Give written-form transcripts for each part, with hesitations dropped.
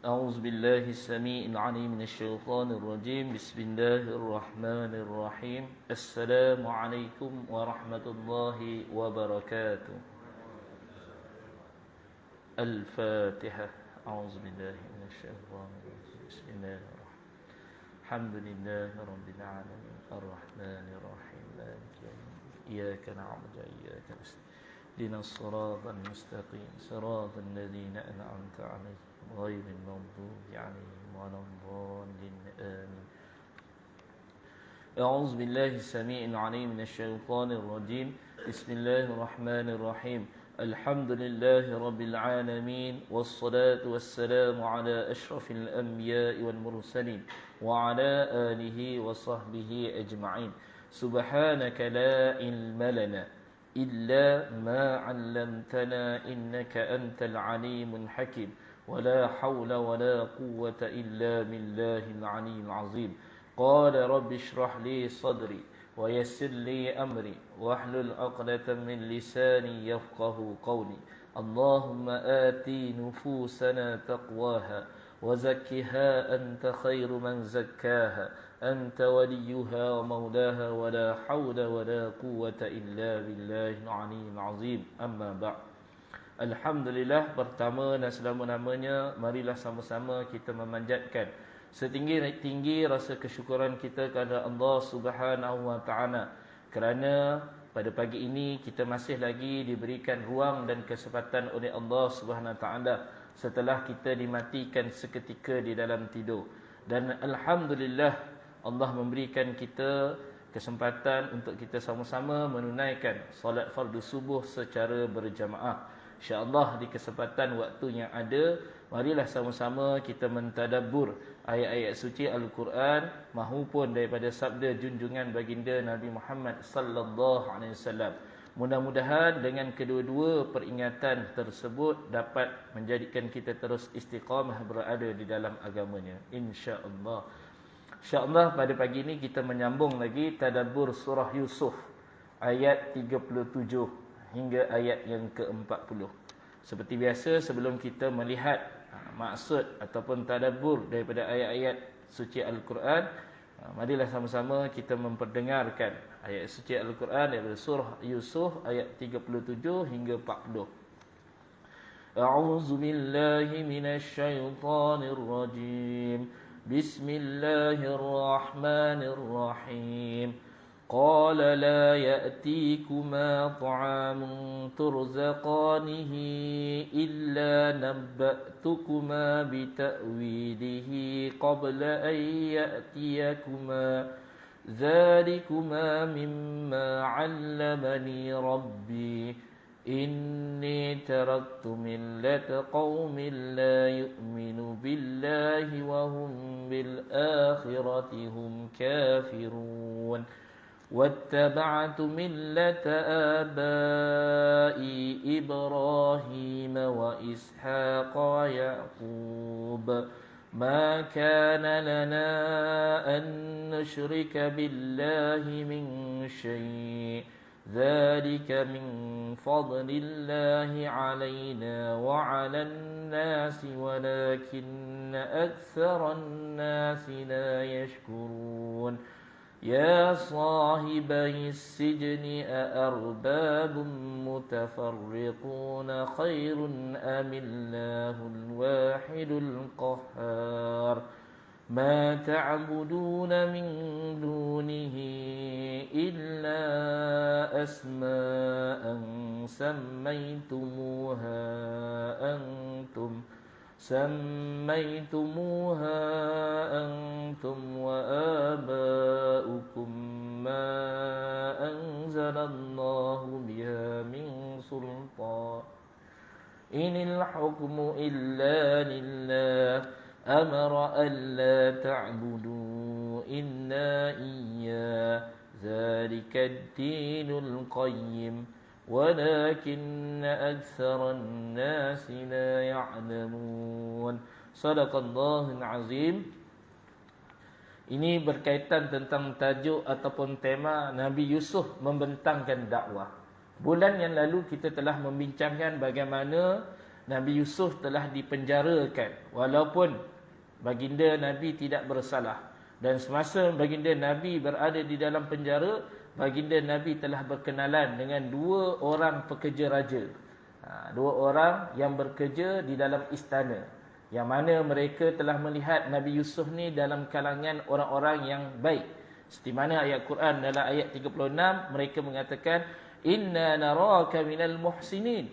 أعوذ بالله السميع العليم من الشيطان الرجيم بسم الله الرحمن الرحيم السلام عليكم ورحمة الله وبركاته الفاتحة أعوذ بالله من الشيطان الرجيم بسم الله الرحمن الحمد لله رب العالمين الرحمن الرحيم مالك يوم الدين إياك نعبد وإياك نستعين اهدنا الصراط المستقيم صراط الذين أنعمت عليهم غير المغضوب عليهم ولا الضالين آمين أعوذ بالله السميع العليم من الشيطان الرجيم بسم الله الرحمن الرحيم الحمد لله رب العالمين والصلاة والسلام على أشرف الأنبياء والمرسلين وعلى آله وصحبه أجمعين سبحانك لا علم لنا إلا ما علمتنا إنك أنت العليم الحكيم ولا حول ولا قوة إلا بالله العلي العظيم قال رب اشرح لي صدري ويسر لي أمري واحلل عقدة من لساني يفقه قولي اللهم آتي نفوسنا تقواها وزكها أنت خير من زكاها أنت وليها ومولاها ولا حول ولا قوة إلا بالله العلي العظيم أما بعد. Alhamdulillah, pertama dan selama-lamanya marilah sama-sama kita memanjatkan setinggi-tinggi rasa kesyukuran kita kepada Allah Subhanahu wa taala kerana pada pagi ini kita masih lagi diberikan ruang dan kesempatan oleh Allah Subhanahu wa taala setelah kita dimatikan seketika di dalam tidur. Dan alhamdulillah Allah memberikan kita kesempatan untuk kita sama-sama menunaikan solat fardu subuh secara berjamaah. InsyaAllah di kesempatan waktu yang ada, marilah sama-sama kita mentadabbur ayat-ayat suci Al-Quran mahupun daripada sabda junjungan baginda Nabi Muhammad sallallahu alaihi wasallam. Mudah-mudahan dengan kedua-dua peringatan tersebut dapat menjadikan kita terus istiqamah berada di dalam agamanya, insya-Allah. InsyaAllah pada pagi ini kita menyambung lagi tadabbur surah Yusuf ayat 37 hingga ayat yang ke-40. Seperti biasa, sebelum kita melihat maksud ataupun tadabbur daripada ayat-ayat suci Al-Quran, marilah sama-sama kita memperdengarkan ayat suci Al-Quran daripada surah Yusuf ayat 37 hingga 40. A'udzu billahi minasy syaithanir rajim. Bismillahirrahmanirrahim. قال لا يأتيكما طعام ترزقانه إلا نبأتكما بتأويله قبل أن يأتيكما ذلكما مما علمني ربي إني تركت ملة قوم لا يؤمن بالله وهم بالآخرة هم كافرون واتبعت ملة آبائي إبراهيم وإسحاق ويعقوب ما كان لنا أن نشرك بالله من شيء ذلك من فضل الله علينا وعلى الناس ولكن أكثر الناس لا يشكرون يا صاحبي السجن أأرباب متفرقون خير أم الله الواحد القهار ما تعبدون من دونه إلا أسماء سميتموها أنتم وآباؤكم ما أنزل الله بها من سلطان إن الحكم إلا لله أمر ألا تعبدوا إلا إياه ذلك الدين القيم ولكن أكثر الناس لا يعلمون صدق الله العظيم. Ini berkaitan tentang tajuk ataupun tema Nabi Yusuf membentangkan dakwah. Bulan yang lalu kita telah membincangkan bagaimana Nabi Yusuf telah dipenjarakan walaupun baginda Nabi tidak bersalah. Dan semasa baginda Nabi berada di dalam penjara, baginda Nabi telah berkenalan dengan dua orang pekerja raja. Dua orang yang bekerja di dalam istana, yang mana mereka telah melihat Nabi Yusuf ni dalam kalangan orang-orang yang baik. Seperti mana ayat Quran dalam ayat 36, mereka mengatakan, inna naraka minal muhsinin.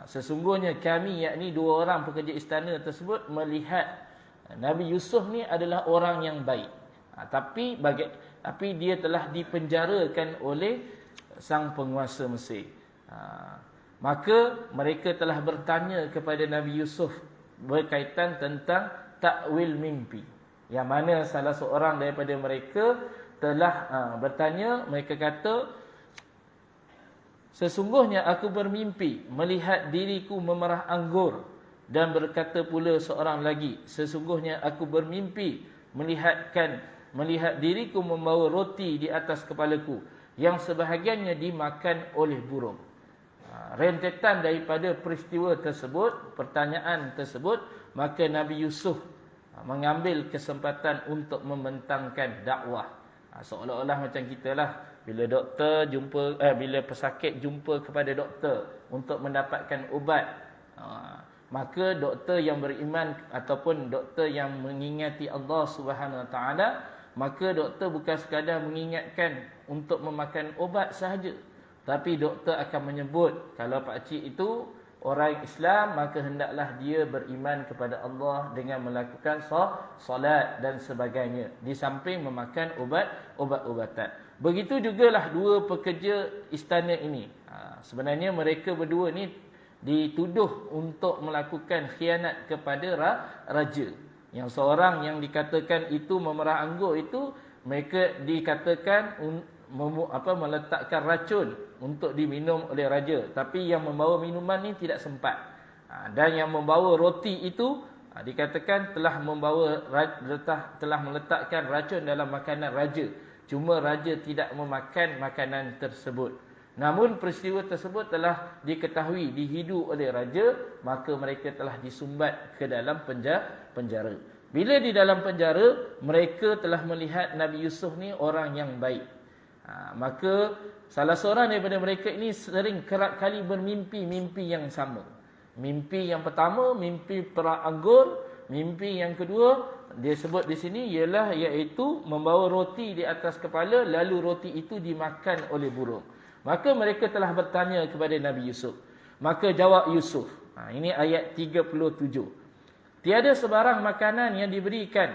Sesungguhnya kami, yakni dua orang pekerja istana tersebut, melihat Nabi Yusuf ni adalah orang yang baik. Tapi dia telah dipenjarakan oleh sang penguasa Mesir. Maka mereka telah bertanya kepada Nabi Yusuf berkaitan tentang takwil mimpi, yang mana salah seorang daripada mereka telah bertanya. Mereka kata, sesungguhnya aku bermimpi melihat diriku memerah anggur. Dan berkata pula seorang lagi, sesungguhnya aku bermimpi melihat diriku membawa roti di atas kepalaku, yang sebahagiannya dimakan oleh burung. Rentetan daripada peristiwa tersebut, pertanyaan tersebut, maka Nabi Yusuf mengambil kesempatan untuk membentangkan dakwah. Seolah-olah macam kita lah, bila bila pesakit jumpa kepada doktor untuk mendapatkan ubat, maka doktor yang beriman ataupun doktor yang mengingati Allah Subhanahu Wa Taala, maka doktor bukan sekadar mengingatkan untuk memakan ubat sahaja, tapi doktor akan menyebut kalau pak cik itu orang Islam, maka hendaklah dia beriman kepada Allah dengan melakukan solat dan sebagainya, di samping memakan ubat-ubatan. Begitu jugalah dua pekerja istana ini. Sebenarnya mereka berdua ni dituduh untuk melakukan khianat kepada raja. Yang seorang yang dikatakan itu memerah anggur itu, mereka dikatakan meletakkan racun untuk diminum oleh raja, tapi yang membawa minuman ni tidak sempat. Dan yang membawa roti itu dikatakan telah meletakkan racun dalam makanan raja, cuma raja tidak memakan makanan tersebut. Namun peristiwa tersebut telah diketahui, dihidu oleh raja, maka mereka telah disumbat ke dalam penjara. Bila di dalam penjara, mereka telah melihat Nabi Yusuf ni orang yang baik. Maka salah seorang daripada mereka ini sering kerap kali bermimpi mimpi yang sama. Mimpi yang pertama, mimpi perah anggur. Mimpi yang kedua, dia sebut di sini iaitu membawa roti di atas kepala, lalu roti itu dimakan oleh burung. Maka mereka telah bertanya kepada Nabi Yusuf. Maka jawab Yusuf. Ini ayat 37. Tiada sebarang makanan yang diberikan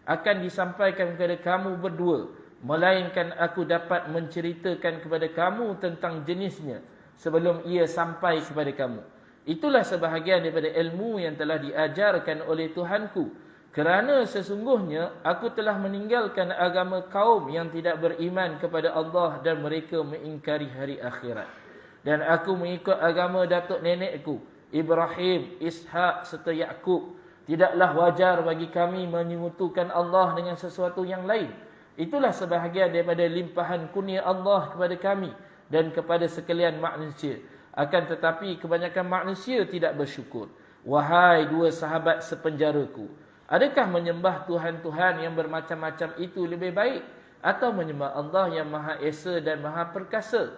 akan disampaikan kepada kamu berdua, melainkan aku dapat menceritakan kepada kamu tentang jenisnya sebelum ia sampai kepada kamu. Itulah sebahagian daripada ilmu yang telah diajarkan oleh Tuhanku. Kerana sesungguhnya aku telah meninggalkan agama kaum yang tidak beriman kepada Allah dan mereka mengingkari hari akhirat. Dan aku mengikut agama datuk nenekku, Ibrahim, Ishak serta Yaqub. Tidaklah wajar bagi kami menyekutukan Allah dengan sesuatu yang lain. Itulah sebahagian daripada limpahan kurnia Allah kepada kami dan kepada sekalian manusia. Akan tetapi kebanyakan manusia tidak bersyukur. Wahai dua sahabat sepenjaraku, adakah menyembah Tuhan-Tuhan yang bermacam-macam itu lebih baik, atau menyembah Allah yang Maha Esa dan Maha Perkasa?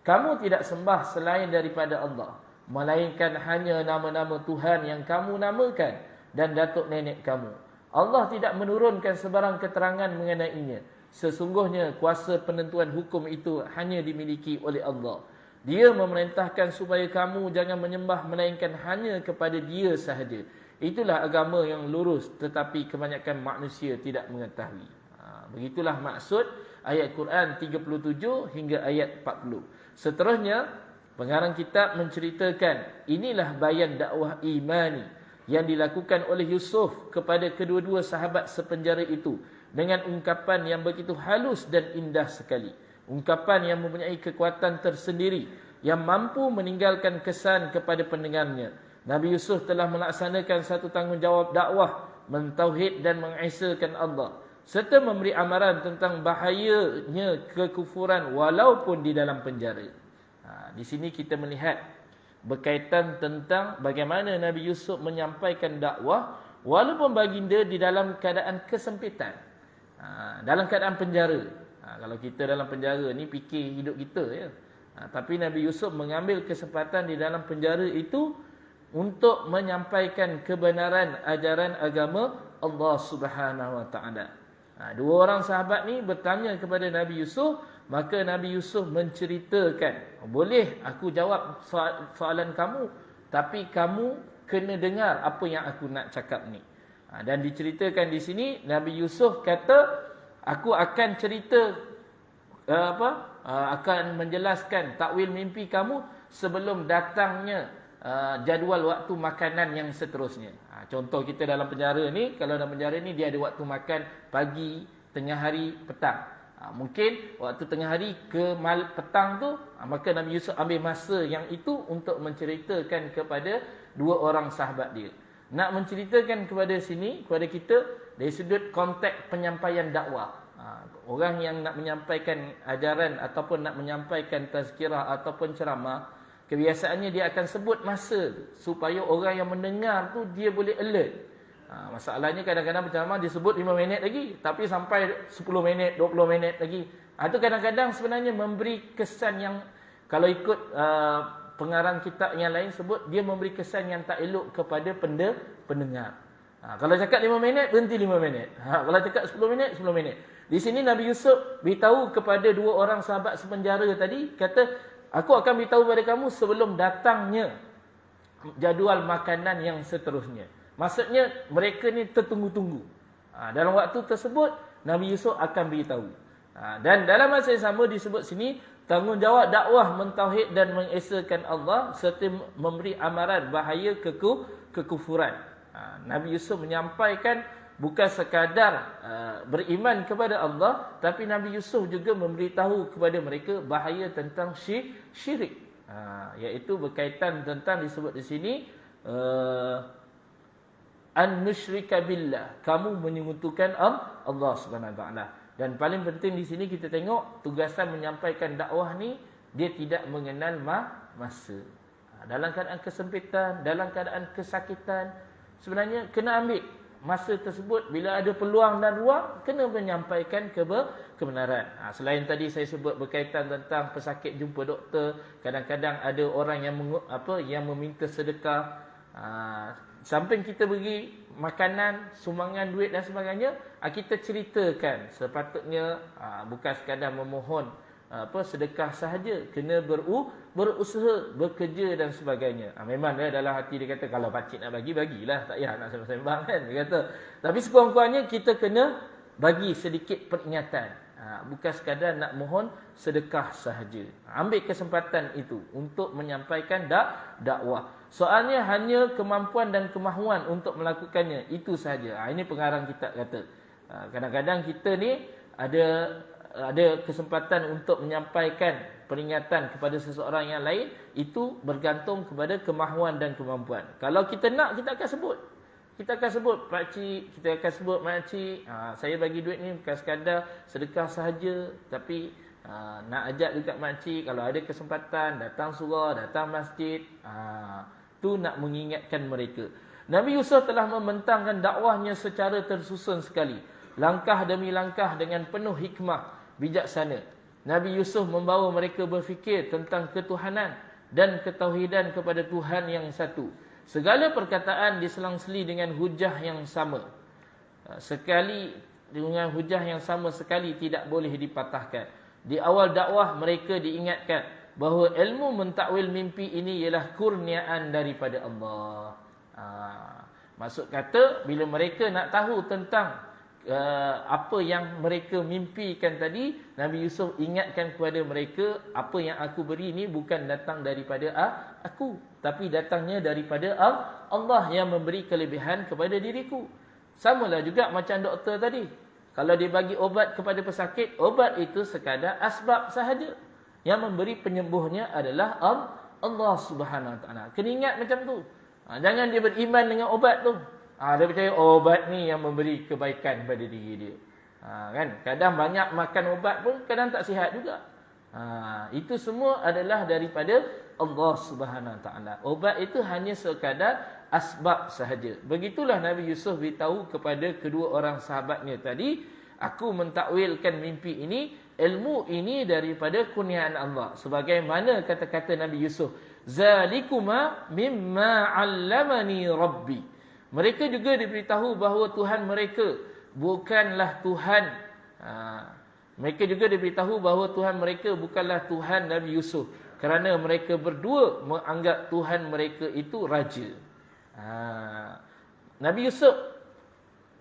Kamu tidak sembah selain daripada Allah, melainkan hanya nama-nama Tuhan yang kamu namakan dan datuk nenek kamu. Allah tidak menurunkan sebarang keterangan mengenainya. Sesungguhnya kuasa penentuan hukum itu hanya dimiliki oleh Allah. Dia memerintahkan supaya kamu jangan menyembah melainkan hanya kepada Dia sahaja. Itulah agama yang lurus, tetapi kebanyakan manusia tidak mengetahui. Begitulah maksud ayat Quran 37 hingga ayat 40. Seterusnya, pengarang kitab menceritakan inilah bayan dakwah imani yang dilakukan oleh Yusuf kepada kedua-dua sahabat sepenjara itu dengan ungkapan yang begitu halus dan indah sekali. Ungkapan yang mempunyai kekuatan tersendiri yang mampu meninggalkan kesan kepada pendengarnya. Nabi Yusuf telah melaksanakan satu tanggungjawab dakwah, mentauhid dan mengesakan Allah, serta memberi amaran tentang bahayanya kekufuran walaupun di dalam penjara. Di sini kita melihat berkaitan tentang bagaimana Nabi Yusuf menyampaikan dakwah walaupun baginda di dalam keadaan kesempitan, dalam keadaan penjara. Kalau kita dalam penjara ni fikir hidup kita ya. Tapi Nabi Yusuf mengambil kesempatan di dalam penjara itu untuk menyampaikan kebenaran ajaran agama Allah Subhanahu Wa Taala. Dua orang sahabat ni bertanya kepada Nabi Yusuf, maka Nabi Yusuf menceritakan, boleh aku jawab soalan kamu, tapi kamu kena dengar apa yang aku nak cakap ni. Dan diceritakan di sini Nabi Yusuf kata, aku akan cerita akan menjelaskan takwil mimpi kamu sebelum datangnya jadual waktu makanan yang seterusnya. Contoh kita dalam penjara ni, kalau dalam penjara ni dia ada waktu makan pagi, tengah hari, petang. Mungkin waktu tengah hari ke petang tu, maka Nabi Yusuf ambil masa yang itu untuk menceritakan kepada dua orang sahabat dia. Nak menceritakan kepada sini, kepada kita dari sudut konteks penyampaian dakwah. Orang yang nak menyampaikan ajaran ataupun nak menyampaikan tazkirah ataupun ceramah, kebiasaannya dia akan sebut masa tu, supaya orang yang mendengar tu dia boleh alert. Masalahnya kadang-kadang penceramah dia sebut 5 minit lagi, tapi sampai 10 minit, 20 minit lagi. Itu kadang-kadang sebenarnya memberi kesan yang, kalau ikut pengarang kitab yang lain sebut, dia memberi kesan yang tak elok kepada pendengar. Kalau cakap 5 minit, berhenti 5 minit. Kalau cakap 10 minit, 10 minit. Di sini Nabi Yusuf beritahu kepada dua orang sahabat sepenjara tadi, kata, aku akan beritahu kepada kamu sebelum datangnya jadual makanan yang seterusnya. Maksudnya mereka ni tertunggu-tunggu. Dalam waktu tersebut Nabi Yusuf akan beritahu. Dan dalam masa yang sama disebut sini tanggungjawab dakwah mentauhid dan mengesakan Allah serta memberi amaran bahaya kekufuran. Nabi Yusuf menyampaikan bukan sekadar beriman kepada Allah, tapi Nabi Yusuf juga memberitahu kepada mereka bahaya tentang syirik. Iaitu berkaitan tentang disebut di sini an-nusyrika billah, kamu menyekutukan Allah Subhanahu Wa Taala. Dan paling penting di sini kita tengok tugasan menyampaikan dakwah ni, dia tidak mengenal masa. Dalam keadaan kesempitan, dalam keadaan kesakitan, sebenarnya kena ambil masa tersebut. Bila ada peluang dan ruang, kena menyampaikan kebenaran. Selain tadi saya sebut berkaitan tentang pesakit jumpa doktor, kadang-kadang ada orang yang meminta sedekah. Samping kita beri makanan, sumbangan duit dan sebagainya, kita ceritakan sepatutnya bukan sekadar memohon sedekah sahaja, kena berusaha, bekerja dan sebagainya. Memang dalam hati dia kata, kalau pakcik nak bagi, bagilah, tak payah nak sembang-sembang kan, dia kata. Tapi sekurang-kurangnya kita kena bagi sedikit peringatan. Bukan sekadar nak mohon sedekah sahaja. Ambil kesempatan itu untuk menyampaikan dakwah. Soalnya hanya kemampuan dan kemahuan untuk melakukannya, itu sahaja. Ini pengarang kitab kata. Kadang-kadang kita ni ada kesempatan untuk menyampaikan peringatan kepada seseorang yang lain, itu bergantung kepada kemahuan dan kemampuan. Kalau kita nak, kita akan sebut. Kita akan sebut, pakcik, kita akan sebut, makcik, saya bagi duit ni bukan sekadar sedekah sahaja, tapi nak ajak juga makcik, kalau ada kesempatan, datang surau, datang masjid. Tu nak mengingatkan mereka. Nabi Yusuf telah membentangkan dakwahnya secara tersusun sekali, langkah demi langkah dengan penuh hikmah bijaksana. Nabi Yusuf membawa mereka berfikir tentang ketuhanan dan ketauhidan kepada Tuhan yang satu. Segala perkataan diselang-seli dengan hujah yang sama. Sekali dengan hujah yang sama sekali tidak boleh dipatahkan. Di awal dakwah mereka diingatkan bahawa ilmu mentakwil mimpi ini ialah kurniaan daripada Allah. Maksud kata, bila mereka nak tahu tentang apa yang mereka mimpikan tadi, Nabi Yusuf ingatkan kepada mereka, apa yang aku beri ni bukan datang daripada aku, tapi datangnya daripada Allah yang memberi kelebihan kepada diriku. Samalah juga macam doktor tadi. Kalau dia bagi obat kepada pesakit, obat itu sekadar asbab sahaja. Yang memberi penyembuhnya adalah Allah Subhanahu Wa Taala. Kena ingat macam tu. Jangan dia beriman dengan obat tu. Dia percaya obat ni yang memberi kebaikan pada diri dia. Kan? Kadang banyak makan obat pun kadang tak sihat juga. Itu semua adalah daripada Allah Subhanahu Wa Taala. Obat itu hanya sekadar asbab sahaja. Begitulah Nabi Yusuf beritahu kepada kedua orang sahabatnya tadi, aku mentakwilkan mimpi ini, ilmu ini daripada kurniaan Allah. Sebagaimana kata-kata Nabi Yusuf, zalikuma mimma 'allamani rabbi. Mereka juga diberitahu bahawa Tuhan mereka bukanlah Tuhan. Mereka juga diberitahu bahawa Tuhan mereka bukanlah Tuhan Nabi Yusuf, kerana mereka berdua menganggap Tuhan mereka itu raja. Nabi Yusuf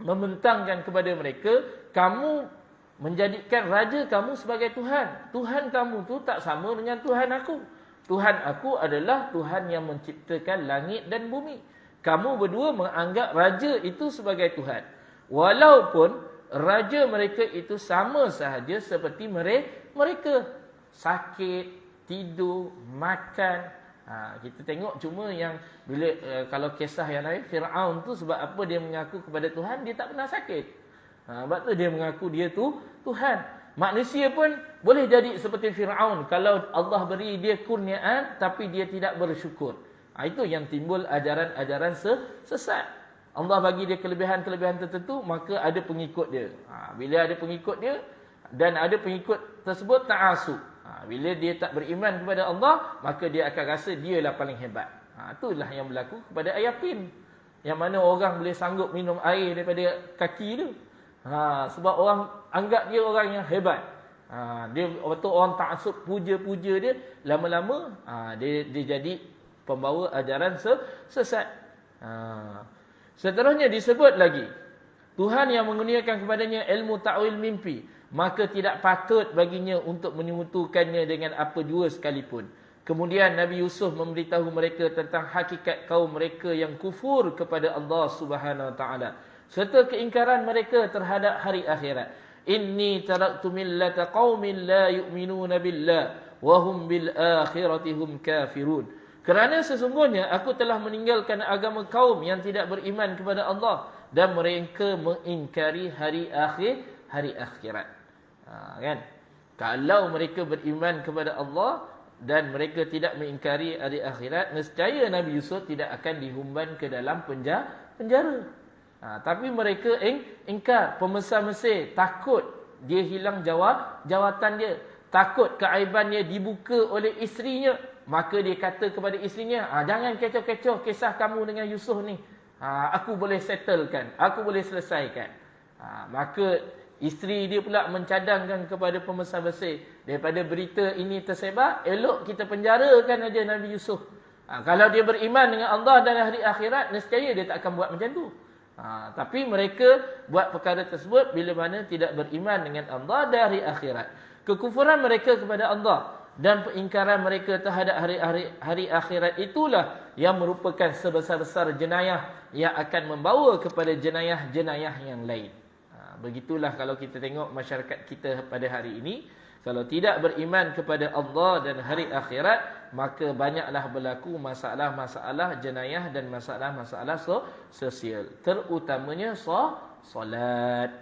membentangkan kepada mereka, kamu menjadikan raja kamu sebagai Tuhan. Tuhan kamu tu tak sama dengan Tuhan aku. Tuhan aku adalah Tuhan yang menciptakan langit dan bumi. Kamu berdua menganggap raja itu sebagai Tuhan. Walaupun raja mereka itu sama sahaja seperti mereka. Sakit, tidur, makan. Kita tengok cuma yang bila kalau kisah yang lain, Firaun tu sebab apa dia mengaku kepada Tuhan, dia tak pernah sakit. Sebab tu dia mengaku dia tu Tuhan. Manusia pun boleh jadi seperti Firaun kalau Allah beri dia kurniaan tapi dia tidak bersyukur. Itu yang timbul ajaran-ajaran sesat. Allah bagi dia kelebihan-kelebihan tertentu, maka ada pengikut dia. Bila ada pengikut dia dan ada pengikut tersebut ta'asub. Bila dia tak beriman kepada Allah, maka dia akan rasa dialah paling hebat. Itulah yang berlaku kepada Ayapin. Yang mana orang boleh sanggup minum air daripada kaki tu. Sebab orang anggap dia orang yang hebat. Dia waktu orang ta'asub puja-puja dia, lama-lama dia jadi pembawa ajaran sesat. Seterusnya disebut lagi, Tuhan yang mengurniakan kepadanya ilmu ta'wil mimpi, maka tidak patut baginya untuk menyekutukannya dengan apa jua sekalipun. Kemudian Nabi Yusuf memberitahu mereka tentang hakikat kaum mereka yang kufur kepada Allah Subhanahu Wa Taala serta keingkaran mereka terhadap hari akhirat. Inni taraktu millata qaumin la yu'minuna billah wa hum bil akhirati hum kafirun. Kerana sesungguhnya aku telah meninggalkan agama kaum yang tidak beriman kepada Allah dan mereka mengingkari hari akhirat. Kan? Kalau mereka beriman kepada Allah dan mereka tidak mengingkari hari akhirat, nescaya Nabi Yusuf tidak akan dihumban ke dalam penjara. Tapi mereka ingkar. Pembesar Mesir takut dia hilang jawatan dia, takut keaibannya dibuka oleh isterinya. Maka dia kata kepada isterinya, jangan kecoh-kecoh kisah kamu dengan Yusuf ni. Aku boleh settlekan, aku boleh selesaikan. Maka isteri dia pula mencadangkan kepada pembesar Mesir, daripada berita ini tersebar, elok kita penjarakan aja Nabi Yusuf. Kalau dia beriman dengan Allah dan hari akhirat, nescaya dia tak akan buat macam tu. Tapi mereka buat perkara tersebut bila mana tidak beriman dengan Allah dan hari akhirat. Kekufuran mereka kepada Allah dan peingkaran mereka terhadap hari akhirat itulah yang merupakan sebesar-besar jenayah yang akan membawa kepada jenayah-jenayah yang lain. Begitulah kalau kita tengok masyarakat kita pada hari ini, kalau tidak beriman kepada Allah dan hari akhirat, maka banyaklah berlaku masalah-masalah jenayah dan masalah-masalah sosial. Terutamanya solat.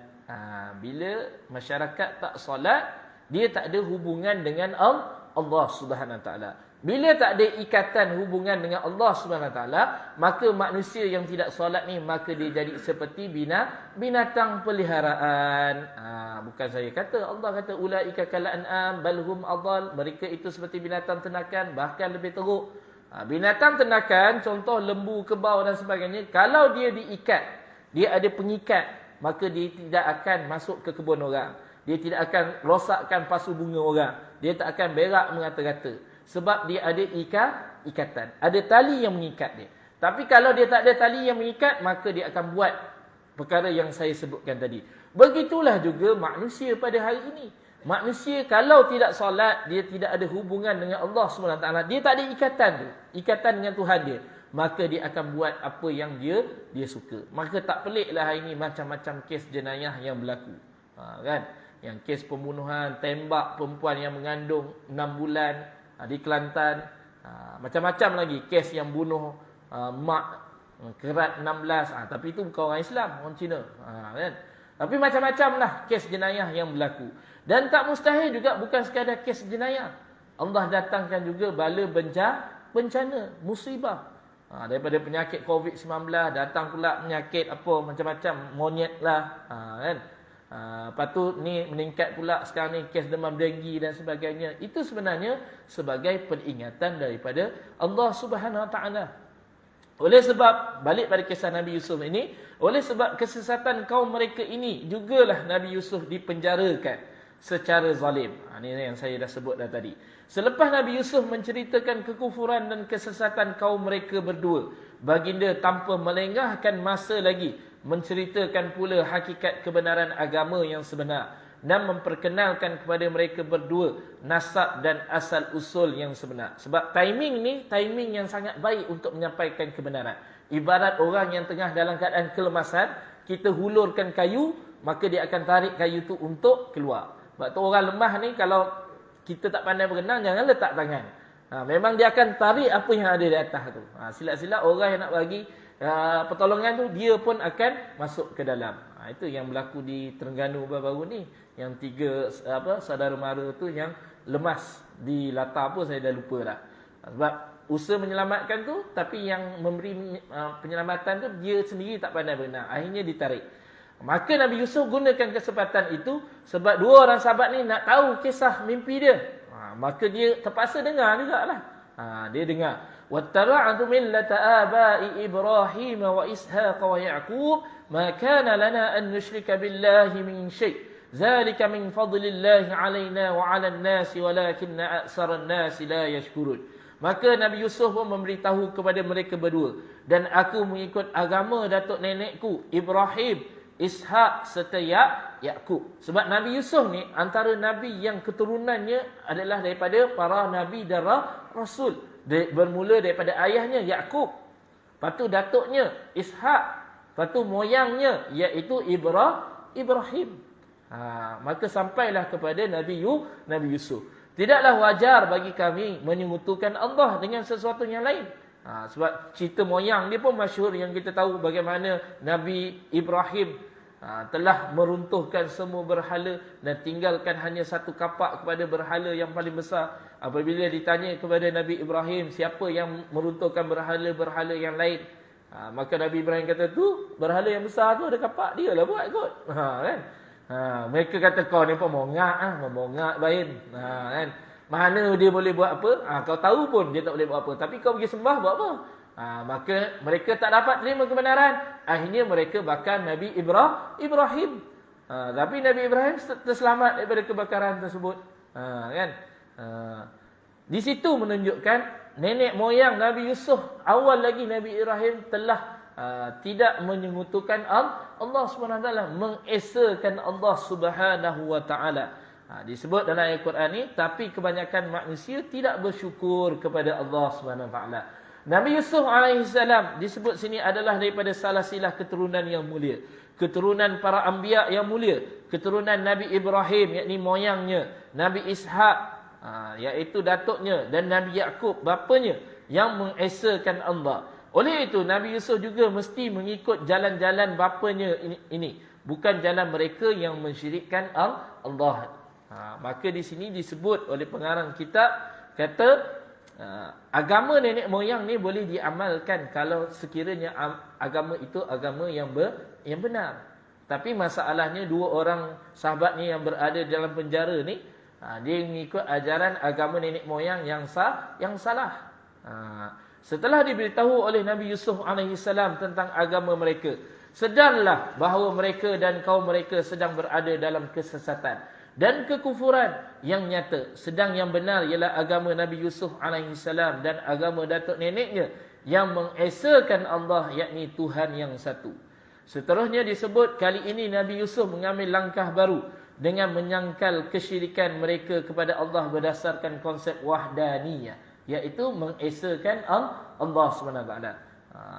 Bila masyarakat tak solat, dia tak ada hubungan dengan Allah Subhanahu Wa Taala. Bila tak ada ikatan hubungan dengan Allah Subhanahu Wa Taala, maka manusia yang tidak solat ni, maka dia jadi seperti binatang peliharaan. Bukan saya kata, Allah kata ulaika kal an'am bal hum adall. Mereka itu seperti binatang ternakan, bahkan lebih teruk. Binatang ternakan, contoh lembu, kerbau dan sebagainya, kalau dia diikat, dia ada pengikat, maka dia tidak akan masuk ke kebun orang. Dia tidak akan rosakkan pasu bunga orang. Dia tak akan berak mengata-kata. Sebab dia ada ikatan. Ada tali yang mengikat dia. Tapi kalau dia tak ada tali yang mengikat, maka dia akan buat perkara yang saya sebutkan tadi. Begitulah juga manusia pada hari ini. Manusia kalau tidak solat, dia tidak ada hubungan dengan Allah SWT. Dia tak ada ikatan tu. Ikatan dengan Tuhan dia. Maka dia akan buat apa yang dia suka. Maka tak peliklah hari ini macam-macam kes jenayah yang berlaku. Kan? Yang kes pembunuhan, tembak perempuan yang mengandung 6 bulan di Kelantan. Macam-macam lagi kes yang bunuh mak kerat 16. Tapi itu bukan orang Islam, orang Cina. Kan? Tapi macam-macam lah kes jenayah yang berlaku. Dan tak mustahil juga bukan sekadar kes jenayah. Allah datangkan juga bala bencana, musibah. Daripada penyakit COVID-19 datang pula penyakit apa macam-macam, monyet lah, kan. Lepas tu ni meningkat pula sekarang ni kes demam denggi dan sebagainya. Itu sebenarnya sebagai peringatan daripada Allah Subhanahu Wa Taala. Oleh sebab, balik pada kisah Nabi Yusuf ini, oleh sebab kesesatan kaum mereka ini, jugalah Nabi Yusuf dipenjarakan secara zalim. Ini yang saya dah sebut dah tadi. Selepas Nabi Yusuf menceritakan kekufuran dan kesesatan kaum mereka berdua, baginda tanpa melengahkan masa lagi, menceritakan pula hakikat kebenaran agama yang sebenar, dan memperkenalkan kepada mereka berdua nasab dan asal usul yang sebenar. Sebab timing ni timing yang sangat baik untuk menyampaikan kebenaran. Ibarat orang yang tengah dalam keadaan kelemasan, kita hulurkan kayu, maka dia akan tarik kayu tu untuk keluar. Sebab tu orang lemah ni, kalau kita tak pandai berenang, jangan letak tangan. Memang dia akan tarik apa yang ada di atas tu. Silap-silap orang yang nak bagi pertolongan tu, dia pun akan masuk ke dalam. Itu yang berlaku di Terengganu baru-baru ni. Yang 3 saudara mara tu yang lemas di latar apa saya dah lupa dah. Sebab usaha menyelamatkan tu, tapi yang memberi penyelamatan tu dia sendiri tak pandai berenang. Akhirnya ditarik. Maka Nabi Yusuf gunakan kesempatan itu sebab 2 orang sahabat ni nak tahu kisah mimpi dia. Maka dia terpaksa dengar jugalah. Dia dengar. Wattaba'tu millata aba'i Ibrahim wa Ishaq wa Ya'qub ma kana lana an nusyrika billahi min syai'. Zalika min fadlillahi 'alaina wa 'alan nasi walakinna aktsaran nasi la yashkurun. Maka Nabi Yusuf pun memberitahu kepada mereka berdua, dan aku mengikut agama datuk nenekku Ibrahim, Ishak serta Yaqub. Sebab Nabi Yusuf ni antara nabi yang keturunannya adalah daripada para nabi dan rasul. Bermula daripada ayahnya Yaqub, lepas tu datuknya Ishak, lepas tu moyangnya iaitu Ibrahim. Maka sampailah kepada Nabi Yusuf. Tidaklah wajar bagi kami menyekutukan Allah dengan sesuatu yang lain. Sebab cerita moyang dia pun masyhur, yang kita tahu bagaimana Nabi Ibrahim telah meruntuhkan semua berhala dan tinggalkan hanya satu kapak kepada berhala yang paling besar. Apabila ditanya kepada Nabi Ibrahim, siapa yang meruntuhkan berhala-berhala yang lain, maka Nabi Ibrahim kata, tu berhala yang besar tu ada kapak, dia lah buat kot. Kan? Mereka kata, kau ni pemongak, memongak bain. Kan? Mana dia boleh buat apa? Kau tahu pun dia tak boleh buat apa, tapi kau pergi sembah buat apa? Maka mereka tak dapat terima kebenaran. Akhirnya mereka bakar Nabi Ibrahim. Tapi Nabi Ibrahim terselamat daripada kebakaran tersebut. Kan? Di situ menunjukkan nenek moyang Nabi Yusuf, awal lagi Nabi Ibrahim telah tidak menyekutukan Allah SWT, mengesakan Allah Subhanahu Wa Taala. Disebut dalam ayat Quran ni, tapi kebanyakan manusia tidak bersyukur kepada Allah Subhanahu Wa Taala. Nabi Yusuf alaihissalam disebut sini adalah daripada salah silah keturunan yang mulia, keturunan para anbiya yang mulia, keturunan Nabi Ibrahim yakni moyangnya, Nabi Ishak iaitu datuknya, dan Nabi Yaqub bapanya yang mengesakan Allah. Oleh itu Nabi Yusuf juga mesti mengikut jalan-jalan bapanya ini, bukan jalan mereka yang mensyirikkan Allah. Maka di sini disebut oleh pengarang kitab, kata agama nenek moyang ni boleh diamalkan kalau sekiranya agama itu agama yang benar. Tapi masalahnya 2 orang sahabat ni yang berada dalam penjara ni, dia mengikut ajaran agama nenek moyang yang salah. Setelah diberitahu oleh Nabi Yusuf alaihissalam tentang agama mereka, sedarlah bahawa mereka dan kaum mereka sedang berada dalam kesesatan dan kekufuran yang nyata. Sedang yang benar ialah agama Nabi Yusuf alaihissalam dan agama datuk neneknya yang mengesakan Allah, yakni Tuhan yang satu. Seterusnya disebut kali ini Nabi Yusuf mengambil langkah baru dengan menyangkal kesyirikan mereka kepada Allah berdasarkan konsep wahdaniyah, iaitu mengesakan Allah SWT.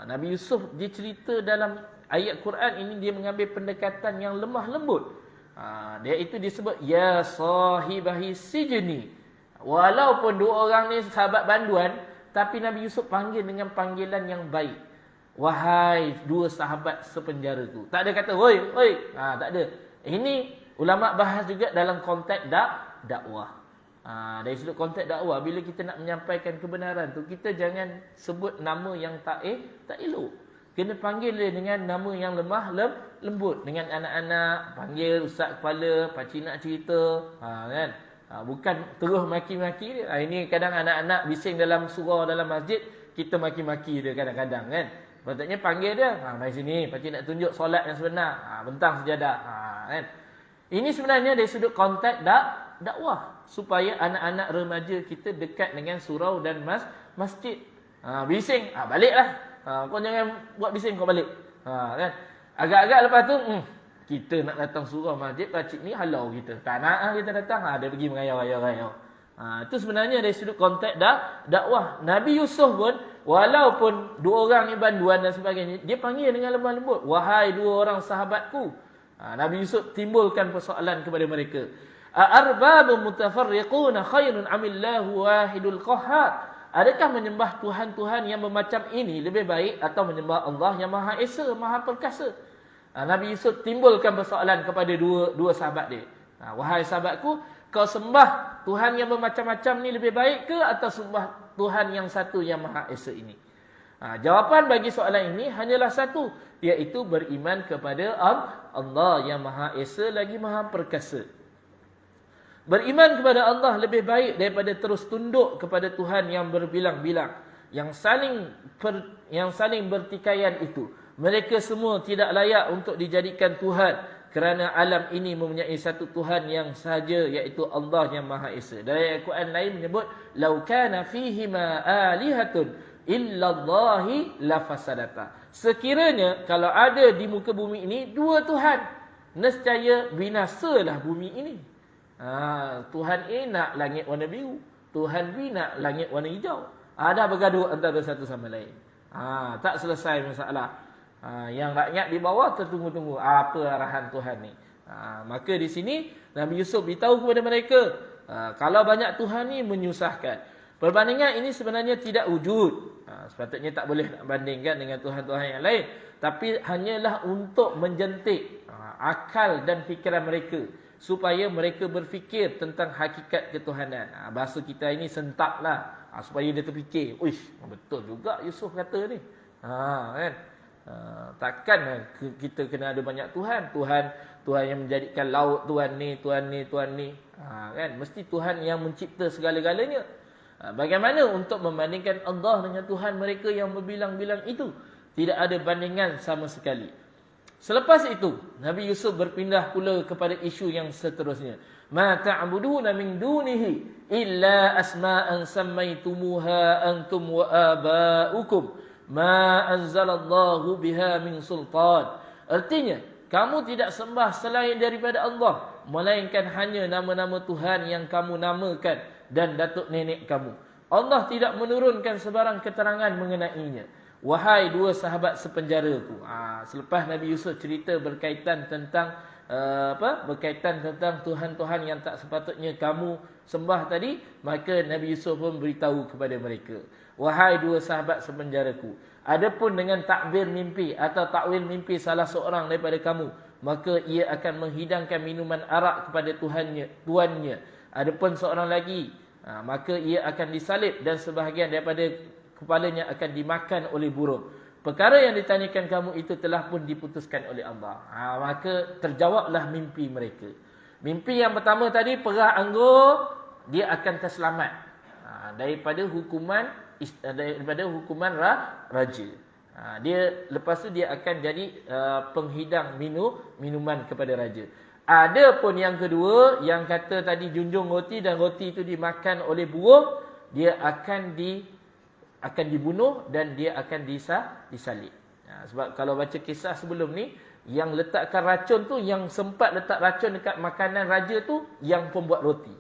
Nabi Yusuf dicerita dalam ayat Quran ini, dia mengambil pendekatan yang lemah lembut. Dia itu disebut ya sahibahi sijni. Walaupun 2 orang ni sahabat banduan, tapi Nabi Yusuf panggil dengan panggilan yang baik. Wahai 2 sahabat sepenjara tu. Tak ada kata oi. Tak ada. Ini ulama bahas juga dalam konteks dakwah. Dari sudut konteks dakwah, bila kita nak menyampaikan kebenaran tu, kita jangan sebut nama yang tak elok. Kena panggil dia dengan nama yang lemah lembut. Dengan anak-anak, panggil ustaz kepala, pakcik nak cerita, kan? Bukan terus maki-maki dia. Ini kadang anak-anak bising dalam surau dalam masjid, kita maki-maki dia kadang-kadang, kan? Patutnya panggil dia, mari sini, pakcik nak tunjuk solat yang sebenar, bentang sejadah, kan? Ini sebenarnya dari sudut konteks dakwah, supaya anak-anak remaja kita dekat dengan surau dan masjid. Bising, baliklah. Kau jangan buat bising, kau balik. Kan? Agak-agak lepas tu, kita nak datang surau masjid, pakcik ni halau kita. Tak nak kita datang, dia pergi mengayau-ayau. Itu sebenarnya dari sudut konteks dakwah. Nabi Yusuf pun, walaupun dua orang ni banduan dan sebagainya, dia panggil dengan lemah lembut, wahai dua orang sahabatku. Nabi Yusuf timbulkan persoalan kepada mereka. Arbabun mutafarriquna khairun amillahu wahidul qahhar. Adakah menyembah Tuhan-Tuhan yang bermacam ini lebih baik atau menyembah Allah yang Maha Esa, Maha Perkasa? Nabi Yusuf timbulkan persoalan kepada dua sahabat dia. Wahai sahabatku, kau sembah Tuhan yang bermacam-macam ni lebih baik ke atau sembah Tuhan yang satu yang Maha Esa ini? Jawapan bagi soalan ini hanyalah satu, iaitu beriman kepada Allah yang Maha Esa lagi Maha Perkasa. Beriman kepada Allah lebih baik daripada terus tunduk kepada Tuhan yang berbilang-bilang, yang saling bertikaian itu. Mereka semua tidak layak untuk dijadikan Tuhan, kerana alam ini mempunyai satu Tuhan yang sahaja, iaitu Allah yang Maha Esa. Dari Al-Quran lain menyebut, "Lau kana fihima alihatun illallahi lafasadata." Sekiranya kalau ada di muka bumi ini dua Tuhan, nescaya binasalah bumi ini. Tuhan A nak langit warna biru, Tuhan B nak langit warna hijau. Dah bergaduh antara satu sama lain. Tak selesai masalah. Yang rakyat di bawah tertunggu-tunggu apa arahan Tuhan ni. Maka di sini Nabi Yusuf beritahu kepada mereka, kalau banyak Tuhan ni menyusahkan. Perbandingan ini sebenarnya tidak wujud. Sepatutnya tak boleh nak bandingkan dengan Tuhan-Tuhan yang lain, tapi hanyalah untuk menjentik akal dan fikiran mereka, supaya mereka berfikir tentang hakikat ketuhanan. Bahasa kita ini sentaplah, supaya dia terfikir, uish, betul juga Yusuf kata ni. Kan? Takkan kita kena ada banyak Tuhan. Tuhan yang menjadikan laut, Tuhan ni. Kan? Mesti Tuhan yang mencipta segala-galanya. Bagaimana untuk membandingkan Allah dengan Tuhan mereka yang berbilang-bilang itu? Tidak ada bandingan sama sekali. Selepas itu, Nabi Yusuf berpindah pula kepada isu yang seterusnya. Ma ta'buduna min dunihi illa asma'an sammaytumuha antum wa aba'ukum ma anzalallahu biha min sultan. Artinya, kamu tidak sembah selain daripada Allah, melainkan hanya nama-nama Tuhan yang kamu namakan dan datuk nenek kamu. Allah tidak menurunkan sebarang keterangan mengenainya. Wahai dua sahabat sepenjaraku. Selepas Nabi Yusuf cerita berkaitan tentang berkaitan tentang Tuhan-Tuhan yang tak sepatutnya kamu sembah tadi, maka Nabi Yusuf pun beritahu kepada mereka, wahai dua sahabat sepenjaraku, adapun dengan takbir mimpi atau takwil mimpi salah seorang daripada kamu, maka ia akan menghidangkan minuman arak kepada tuannya. Adapun seorang lagi, maka ia akan disalib dan sebahagian daripada kepalanya akan dimakan oleh burung. Perkara yang ditanyakan kamu itu telah pun diputuskan oleh Allah. Maka terjawablah mimpi mereka. Mimpi yang pertama tadi, perah anggur, dia akan terselamat daripada hukuman raja. Dia lepas tu dia akan jadi penghidang minuman kepada raja. Ada pun yang kedua, yang kata tadi junjung roti dan roti itu dimakan oleh burung, dia akan dibunuh dan dia akan disalib. Sebab kalau baca kisah sebelum ni, yang letakkan racun tu, yang sempat letak racun dekat makanan raja tu, yang pembuat roti.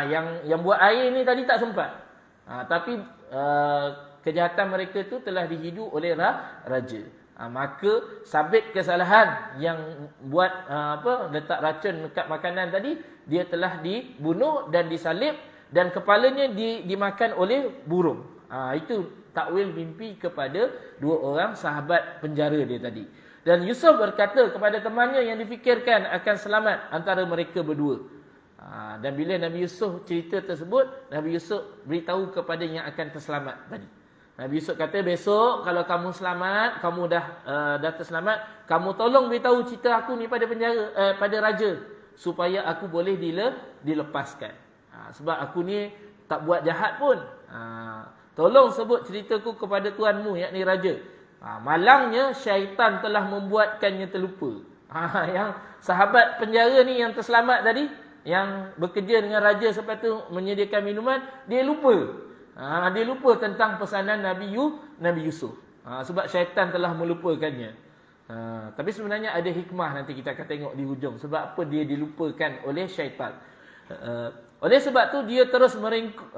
Yang buat air ni tadi tak sempat. Tapi kejahatan mereka tu telah dihidu oleh raja. Maka sabit kesalahan yang buat letak racun dekat makanan tadi, dia telah dibunuh dan disalib dan kepalanya dimakan oleh burung. Itu takwil mimpi kepada dua orang sahabat penjara dia tadi. Dan Yusuf berkata kepada temannya yang difikirkan akan selamat antara mereka berdua. Dan bila Nabi Yusuf cerita tersebut, Nabi Yusuf beritahu kepada yang akan terselamat tadi. Nabi Yusuf kata, besok kalau kamu selamat, kamu dah terselamat, kamu tolong beritahu cerita aku ni pada penjara, pada raja, supaya aku boleh dilepaskan. Sebab aku ni tak buat jahat pun. Tolong sebut ceritaku kepada tuanmu, yakni raja. Malangnya syaitan telah membuatkannya terlupa. Yang sahabat penjara ni yang terselamat tadi, yang bekerja dengan raja sampai tu menyediakan minuman, dia lupa. Dia lupa tentang pesanan Nabi Yusuf. Sebab syaitan telah melupakannya. Tapi sebenarnya ada hikmah, nanti kita akan tengok di hujung. Sebab apa dia dilupakan oleh syaitan. Oleh sebab tu dia terus merengkuk.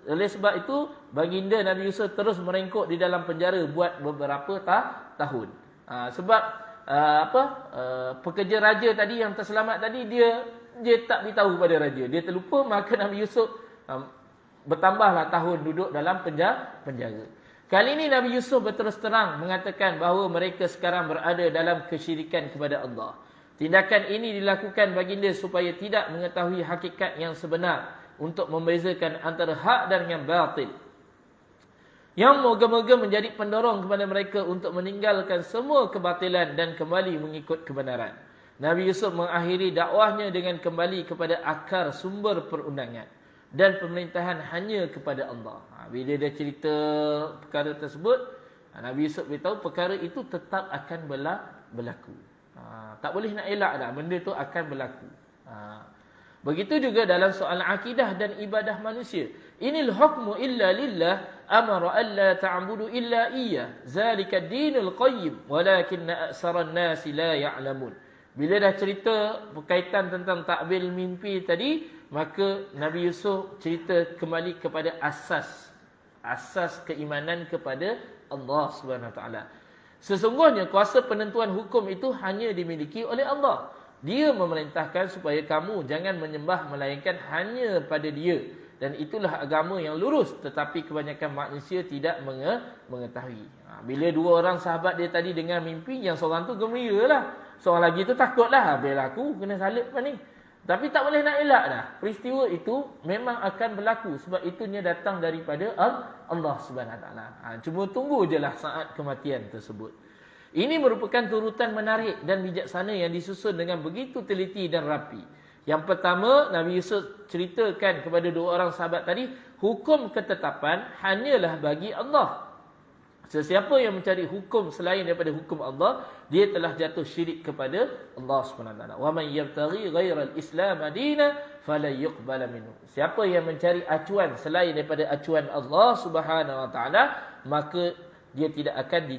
Oleh sebab itu baginda Nabi Yusuf terus merengkuk di dalam penjara buat beberapa tahun. Sebab pekerja raja tadi yang terselamat tadi, dia tak beritahu kepada raja. Dia terlupa, maka Nabi Yusuf bertambahlah tahun duduk dalam penjara. Kali ini Nabi Yusuf berterus terang mengatakan bahawa mereka sekarang berada dalam kesyirikan kepada Allah. Tindakan ini dilakukan baginda supaya tidak mengetahui hakikat yang sebenar untuk membezakan antara hak dan yang batil. Yang moga-moga menjadi pendorong kepada mereka untuk meninggalkan semua kebatilan dan kembali mengikut kebenaran. Nabi Yusuf mengakhiri dakwahnya dengan kembali kepada akar sumber perundangan dan pemerintahan hanya kepada Allah. Bila dia cerita perkara tersebut, Nabi Yusuf beritahu perkara itu tetap akan berlaku. Tak boleh nak elak dah, benda tu akan berlaku. Begitu juga dalam soal akidah dan ibadah manusia. Inil hukmu illa lillah amara alla ta'budu illa iyyah. Zalika dinul qayyim walakinna aksaran nasi la ya'lamun. Bila dah cerita berkaitan tentang takbil mimpi tadi, maka Nabi Yusuf cerita kembali kepada asas keimanan kepada Allah Subhanahu Wa Taala. Sesungguhnya kuasa penentuan hukum itu hanya dimiliki oleh Allah. Dia memerintahkan supaya kamu jangan menyembah melainkan hanya pada Dia, dan itulah agama yang lurus, tetapi kebanyakan manusia tidak mengetahui. Bila dua orang sahabat dia tadi dengar mimpi, yang seorang tu gembiralah, seorang lagi tu takutlah, bila aku kena salib apa ni. Tapi tak boleh nak elak dah. Peristiwa itu memang akan berlaku sebab itunya datang daripada Allah Subhanahu Wa Taala. Cuma tunggu je lah saat kematian tersebut. Ini merupakan turutan menarik dan bijaksana yang disusun dengan begitu teliti dan rapi. Yang pertama, Nabi Yusuf ceritakan kepada dua orang sahabat tadi, hukum ketetapan hanyalah bagi Allah. Sesiapa yang mencari hukum selain daripada hukum Allah, dia telah jatuh syirik kepada Allah SWT. Wa man yabtaghi ghairal Islam dinan fala yuqbal minhu. Siapa yang mencari acuan selain daripada acuan Allah Subhanahu Wa Taala, maka dia tidak akan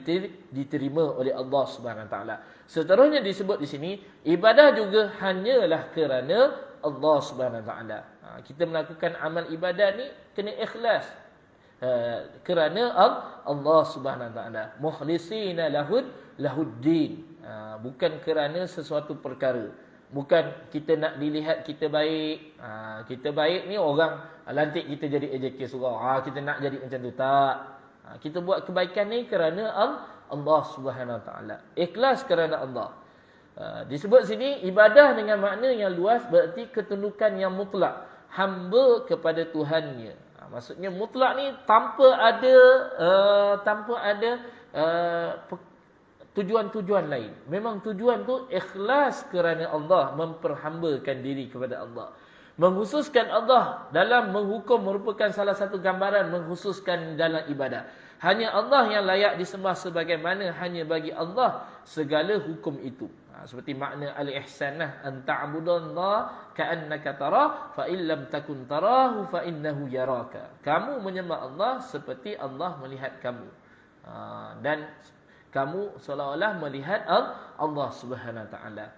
diterima oleh Allah Subhanahu Wa Taala. Seterusnya disebut di sini, ibadah juga hanyalah kerana Allah Subhanahu Wa Taala. Kita melakukan amal ibadat ni kena ikhlas. Kerana Allah Subhanahu Wa Taala, mukhlisina lahuddin, bukan kerana sesuatu perkara, bukan kita nak dilihat kita baik. Kita baik ni orang lantik kita jadi AJK surau, kita nak jadi macam tu, tak. Kita buat kebaikan ni kerana Allah Subhanahu Wa Taala, ikhlas kerana Allah. Disebut sini ibadah dengan makna yang luas, berarti ketundukan yang mutlak, hamba kepada Tuhannya. Maksudnya mutlak ni tanpa ada tujuan-tujuan lain. Memang tujuan tu ikhlas kerana Allah, memperhambakan diri kepada Allah. Menghususkan Allah dalam menghukum merupakan salah satu gambaran menghususkan dalam ibadah. Hanya Allah yang layak disembah, sebagaimana hanya bagi Allah segala hukum itu. Seperti makna al-ihsan lah, an ta'budallaha ka'annaka tarah fa in lam takun tarahu fa innahu yaraka. Kamu menyembah Allah seperti Allah melihat kamu. Dan kamu seolah-olah melihat Allah Subhanahu Wa Taala.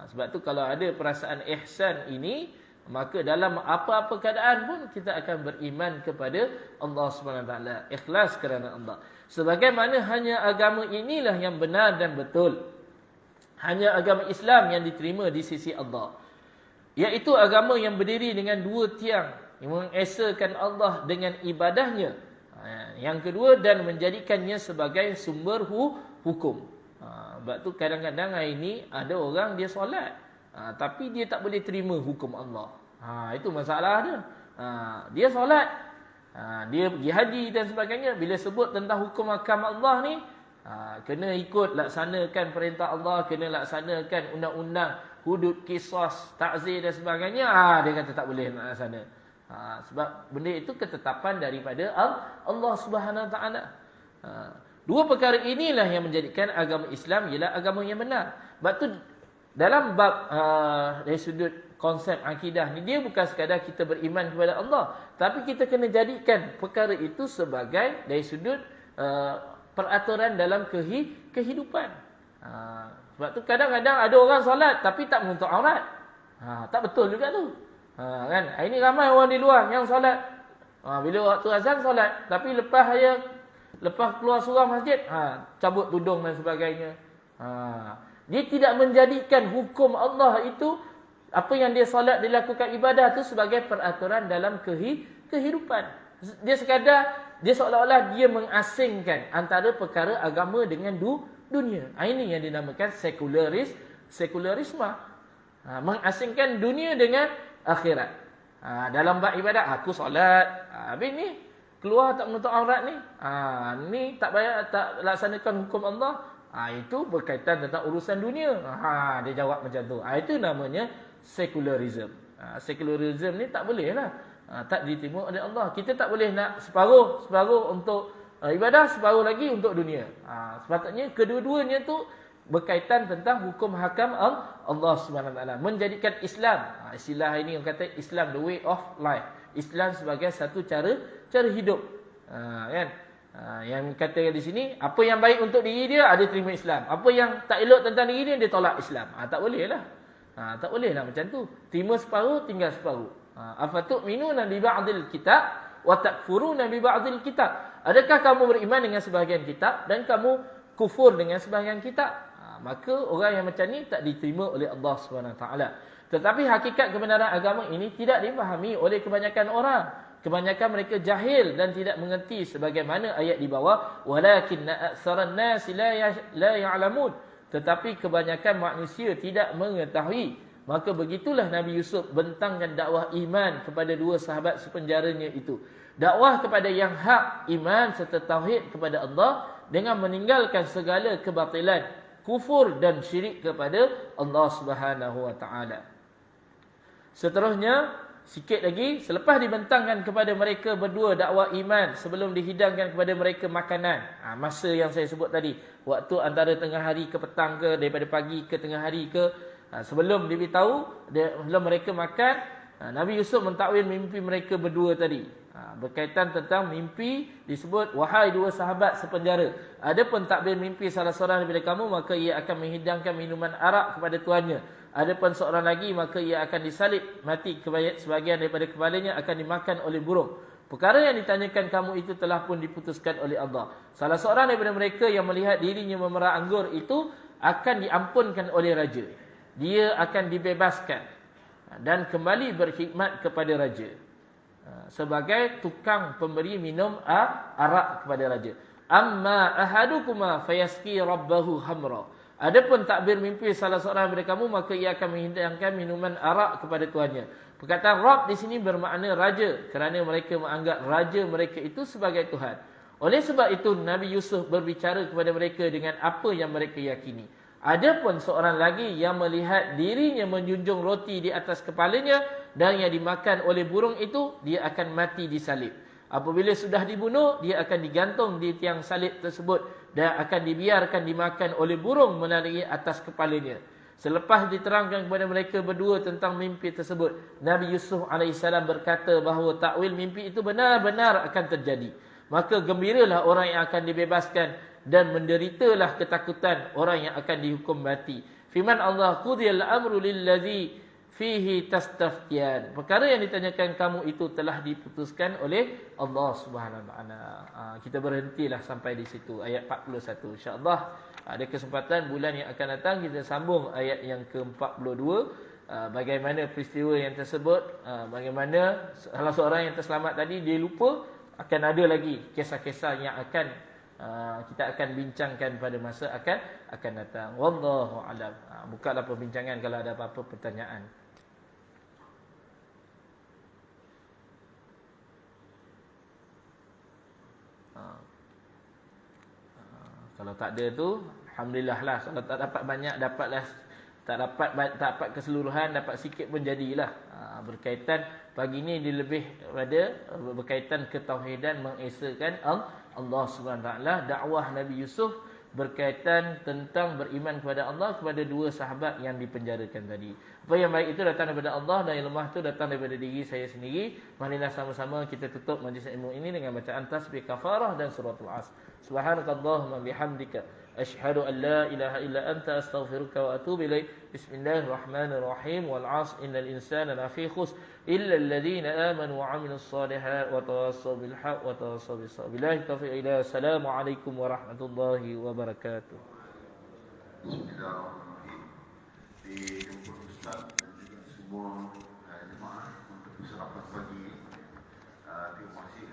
Sebab tu kalau ada perasaan ihsan ini, maka dalam apa-apa keadaan pun kita akan beriman kepada Allah Subhanahu Wa Taala, ikhlas kerana Allah. Sebagaimana hanya agama inilah yang benar dan betul. Hanya agama Islam yang diterima di sisi Allah, iaitu agama yang berdiri dengan dua tiang, yang mengesakan Allah dengan ibadahnya. Yang kedua, dan menjadikannya sebagai sumber hukum. Sebab tu kadang-kadang hari ini ada orang dia solat, tapi dia tak boleh terima hukum Allah. Itu masalah dia. Dia solat, dia pergi haji dan sebagainya. Bila sebut tentang hukum hakam Allah ni, kena ikut laksanakan perintah Allah, kena laksanakan undang-undang, hudud, qisas, ta'zir dan sebagainya. Dia kata tak boleh nak laksana. Sebab benda itu ketetapan daripada Allah Subhanahu Wa Taala. Dua perkara inilah yang menjadikan agama Islam ialah agama yang benar. Sebab tu dalam bab dari sudut konsep akidah ni, dia bukan sekadar kita beriman kepada Allah, tapi kita kena jadikan perkara itu sebagai dari sudut peraturan dalam kehidupan. Sebab tu kadang-kadang ada orang solat tapi tak menutup aurat. Tak betul juga tu. Kan? Ini ramai orang di luar yang solat. Bila waktu azan solat, tapi lepas keluar surau masjid, cabut tudung dan sebagainya. Dia tidak menjadikan hukum Allah itu, apa yang dia solat, dia lakukan ibadah itu sebagai peraturan dalam kehidupan. Dia seolah-olah dia mengasingkan antara perkara agama dengan dunia. Ini yang dinamakan sekularisme. Mengasingkan dunia dengan akhirat. Dalam bab ibadah, aku solat, habis ni keluar tak menutup aurat ni, ni tak laksanakan hukum Allah, itu berkaitan tentang urusan dunia. Dia jawab macam tu. Itu namanya secularism. Secularism ni tak boleh lah. Tak diterima oleh Allah. Kita tak boleh nak separuh untuk ibadah, separuh lagi untuk dunia. Sepatutnya kedua-duanya tu berkaitan tentang hukum hakam Allah Subhanahu Wa Taala. Menjadikan Islam, istilah ini orang kata Islam the way of life. Islam sebagai satu cara hidup. Kan? Yang kata di sini, apa yang baik untuk diri dia, dia terima Islam. Apa yang tak elok tentang diri dia tolak Islam. Tak boleh lah. Tak boleh lah macam tu. Terima separuh, tinggal separuh. Afatu'minuna bi ba'dil kitab wa takfuruna bi ba'dil kitab. Adakah kamu beriman dengan sebahagian kitab dan kamu kufur dengan sebahagian kitab? Maka orang yang macam ni tak diterima oleh Allah SWT. Tetapi hakikat kebenaran agama ini tidak dipahami oleh kebanyakan orang. Kebanyakan mereka jahil dan tidak mengerti sebagaimana ayat di bawah, walakinna aktsaran nasi la ya'lamun. Tetapi kebanyakan manusia tidak mengetahui. Maka begitulah Nabi Yusuf bentangkan dakwah iman kepada dua sahabat sepenjaranya itu. Dakwah kepada yang hak, iman serta tauhid kepada Allah dengan meninggalkan segala kebatilan, kufur dan syirik kepada Allah Subhanahu Wa Taala. Seterusnya, sikit lagi, selepas dibentangkan kepada mereka berdua dakwah iman, sebelum dihidangkan kepada mereka makanan, masa yang saya sebut tadi, waktu antara tengah hari ke petang ke, daripada pagi ke tengah hari ke, sebelum diberitahu, sebelum mereka makan, Nabi Yusuf mentakwil mimpi mereka berdua tadi. Berkaitan tentang mimpi disebut, wahai dua sahabat sepenjara, adapun takbir mimpi salah seorang daripada kamu, maka ia akan menghidangkan minuman arak kepada tuannya. Adapun seorang lagi, maka ia akan disalib mati, sebagian daripada kepalanya akan dimakan oleh burung. Perkara yang ditanyakan kamu itu telah pun diputuskan oleh Allah. Salah seorang daripada mereka yang melihat dirinya memerah anggur itu akan diampunkan oleh raja. Dia akan dibebaskan dan kembali berkhidmat kepada raja sebagai tukang pemberi minum arak kepada raja. Amma ahadukuma fayasqi rabbahu hamra. Adapun takbir mimpi salah seorang daripada kamu, maka ia akan menghidangkan minuman arak kepada tuannya. Perkataan Rabb di sini bermakna raja, kerana mereka menganggap raja mereka itu sebagai Tuhan. Oleh sebab itu Nabi Yusuf berbicara kepada mereka dengan apa yang mereka yakini. Adapun seorang lagi yang melihat dirinya menjunjung roti di atas kepalanya dan yang dimakan oleh burung itu, dia akan mati disalib. Apabila sudah dibunuh, dia akan digantung di tiang salib tersebut dan akan dibiarkan dimakan oleh burung melalui atas kepalanya. Selepas diterangkan kepada mereka berdua tentang mimpi tersebut, Nabi Yusuf AS berkata bahawa takwil mimpi itu benar-benar akan terjadi. Maka gembiralah orang yang akan dibebaskan dan menderitalah ketakutan orang yang akan dihukum mati. Firman Allah, qudiyal amru lillazi fihi tastaftiyan. Perkara yang ditanyakan kamu itu telah diputuskan oleh Allah Subhanahu Wa Taala. Kita berhentilah sampai di situ ayat 41. Insya-Allah ada kesempatan bulan yang akan datang kita sambung ayat yang ke-42. Bagaimana peristiwa yang tersebut, bagaimana salah seorang yang terselamat tadi dia lupa, akan ada lagi kisah-kisah yang akan kita akan bincangkan pada masa akan datang. Wallahu a'lam. Bukalah perbincangan kalau ada apa-apa pertanyaan. Kalau tak ada tu, alhamdulillah lah. Kalau tak dapat banyak, dapatlah. Tak dapat keseluruhan, dapat sikit pun jadilah. Berkaitan pagi ni dia lebih pada berkaitan ketauhidan, mengesakan Allah SWT. Dakwah Nabi Yusuf berkaitan tentang beriman kepada Allah kepada dua sahabat yang dipenjarakan tadi. Apa yang baik itu datang daripada Allah dan yang lemah itu datang daripada diri saya sendiri. Marilah sama-sama kita tutup majlis ilmu ini dengan bacaan tasbih kafarah dan suratul Asr. Subhanakallahumma bihamdika asyhadu an la ilaha illa anta astaghfiruka wa atubu ilaik. Bismillahirrahmanirrahim. Wal 'asr innal insana lafi khusr illa alladhina amanu wa 'amilus shalihat wa tawassaw bil haqq wa tawassaw bis sabr. Billahi taufiq ila. Assalamualaikum warahmatullahi wabarakatuh. Bismillahirrahmanirrahim. Dijemput Ustaz dan juga semua jemaah untuk sarapan pagi. Terima kasih